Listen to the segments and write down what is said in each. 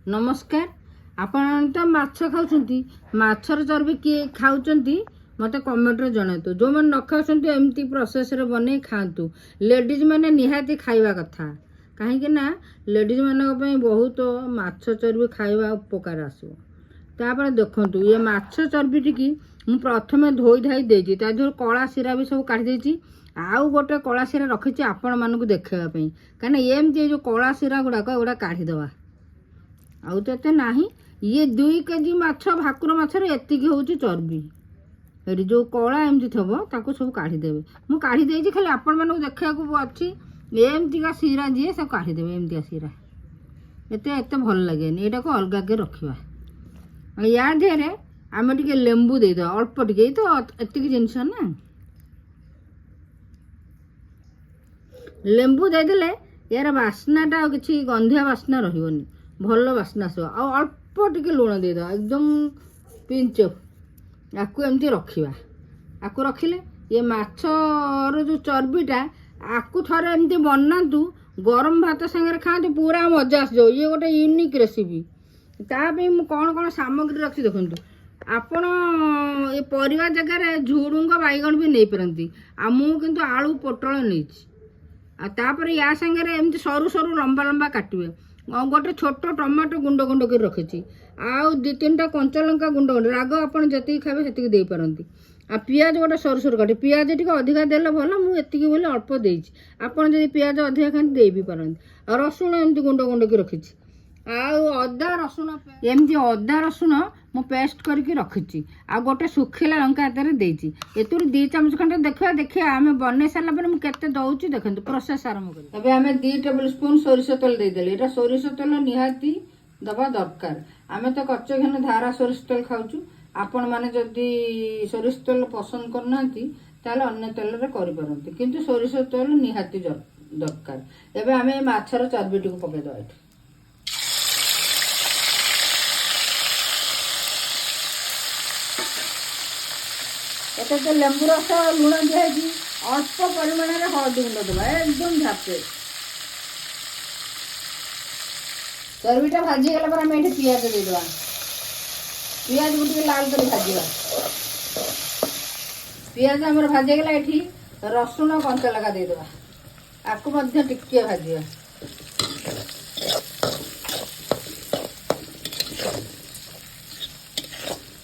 नमस्कार। आपण तो माछ खाऊछंती माछर चर्बी किए खाऊछंती मते कमेंट रे जणातु। जो मन न खाऊछंती एमती प्रोसेस रे बने खातु। लेडीज माने निहाती खाइबा कथा काहे कि ना लेडीज मानक पई बहुत माछ चर्बी खाइबा उपकार आसो। तापर देखंतु ये माछ चर्बी टिकी मु प्रथमे धोई धाई देजी ता जो कला सिरा भी सब काढी देजी। आउ गोटे कला सिरा रखिछि आपण मानकु देखेबा पई काने एमती जो कला सिरा गुडा को एडा काढी दवा आउ तो नहीं। ये 2 केजी माछ भाकुर माछर एतिकी होची चर्बी एडी जो कला एमती थबो ताको सब काढी देबे। मु काढी देजी खाली आपण मानकु देखिया को अछि एमती का सिरा जे सब काढी देबे। एमती सिरा एते एते भल लागेनी एटा को अलगा के रखिबा। या देरे आमे टिके लेंबू दे दो अल्प टिके तो एतिकी जिंस ना लेंबू दे देले यार बास्नाटा किछि गंधिया बास्ना रहिबनी भल बास्ना आसो। आ अल्प टिके लुण दे दो एकदम पिंच आकु एमती रखिबा। आकु रखिले ये माछर जो चर्बीटा आकु थरे एमती बनातु गरम भात संगे खातु पूरा मजा आस जाओ। ये गोटे यूनिक रेसिपी तापे मु कौन कौन सामग्री रखी देखंतु। आपण ये परिवा जगह झुडुंग बैगण भी नहीं पारती आ मु किंतु आलू पोटल नहीं आ तापर या संगे एमती सरू सरू लंबा लंबा काटिबे। गोटे छोट टमाटो गुंड गुंड कर रखी आउ 2-3टा कंचा लंका गुंड गुंड राग आपन जति खाबे सेति दे पारंती। आ पियाज गोटे सरू सरू काटे पियाज टिके अधिका देले भल मु एतिकी बोले अल्प देइछि। आपन जदि पियाज अधिका खान दे भी पारंती। आ रसुण एमती गुंड गुंड कर रखी आउ अदा रसुण एमती अदा रसुण मु पेस्ट करके रखी आ गोटे सुखिला लंका एतरे देइछि। एतुर 2 चमच खंड देखिया आमे बनै सारला पर मु केते दउछि देखंतु प्रोसेस आरंभ करी। तबे आमे 2 टेबल स्पून सोरिष तेल दे देले। एटा सोरिष तेल निहाती दबा दरकार। आमे तो कच्चे घन धारा सोरिष तेल खाउछु। आपण माने जदि सोरिष तेल पसंद करनांती ताले अन्य तेल रे करि परंती किंतु सोरिष तेल निहाती दरकार। एबे आमे माछर चर्बीटी को पके दवा। एते तो लेंबू रस लुण दिया अल्प परिमाण में हल्दी गुंड देवा एकदम झापे। चर्बीटा भाजी गला पर आम ये पियाज दे देवा। पियाज को टिके लाल कर भाजवा। पियाज आमर भाजी गला एठी रसुण कंचा लगा दे देवा। आकु मध्य टिके भाजवा।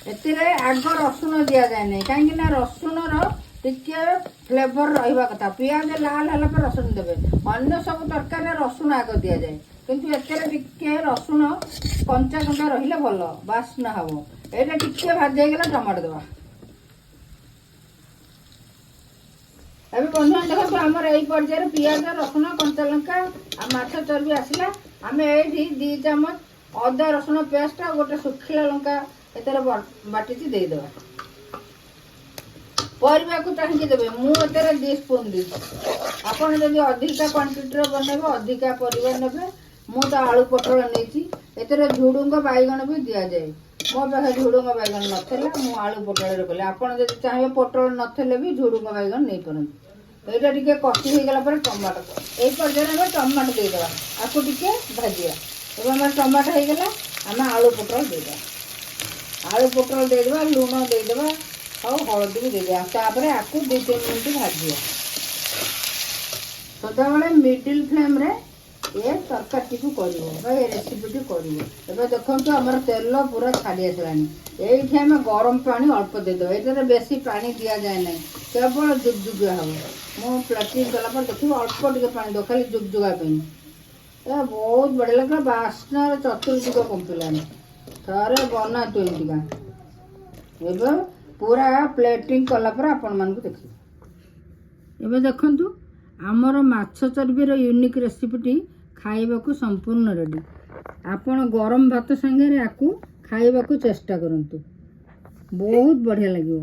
एतिरे आग रसुण दिया जाए नहीं कहीं रसुण टिके फ्लेवर रहा कथा। पियाज लाल है पर रसुण देवे अन्य सब तरकारी रसुण आग दि जाए किंतु एतिरे टिके रसुण कंचा कंचा रहिले भल बास्ना हम। एटा टिके भाजी गला टमाटो देवा। अभी बंधु देखो आमर यही पर्यायर पियाज रसुण कंचा लंका आ माछ चर्बी आसला। आम ये 2 चमच अदा रसुण पेस्ट आ गोटे सुखिला लंका एतरे बाटी दे देवा। परिवा को टांगी देबे मु एतरे 2 स्पून दी। आपण जदि अधिका क्वांटिटी रे बनेबो अधिका परिवा नेबे। मु तो आलू पोटल नेची एतरे झुडुंग बैगण भी दिया जाए। मो पाखे झुडुंग बैगण नथेला मु आलू पोटल रे कले। आपण जदि चाहे पोटल नथेले भी झुडुंग बैगण नै परन। एटा टिके कष्टी हे गेला पर टमाटो ए पर्यायर में टमाटो दे देवा। आकु टिके भाजिया। एबे हम टमाटो हे गेला हम आलू पोटल दे देवा। आलू पोटल दे देवा लुण दे देवा और हल्दी भी दे देवा। तापरे आकु 2-3 मिनट भाजिया। सदाबले मिडिल फ्लेम रे ये तरकारी को करिवो बा ये रेसिपी करिवो। एबे देखंतु हमर तेल पूरा छाडी आसलानी। एठी हम गरम पानी अल्प दे दो। एतरे बेसी पानी दिया जाए नहीं केवल जुगजुगा हम। मो प्लेटिंग कला पर देखिबो अल्प टिके पानी दो खाली जुगजुगा पे। ए बहुत बढ़िया लगला बास्ना चतुर्दिग कंपिलानी। थरे बना तो एंटिका एबे पूरा प्लेटिंग कला पर आपण मान को देखि। एबे देखंतु हमर माछ चर्बीर यूनिक रेसिपीटी खाइबा को संपूर्ण रेडी। आपण गरम भात संगे आकु खाइबा को चेष्टा करंतु बहुत बढ़िया लागिवो।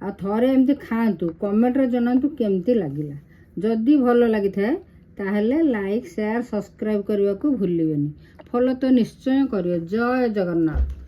आ थरे एमती खांतु कमेंट रे जनांतु केमती लागिला। जदि भलो लागि थाए ताहले लाइक शेयर सब्सक्राइब करबा को भूलिबेनी। फॉलो तो निश्चय करियो। जय जगन्नाथ।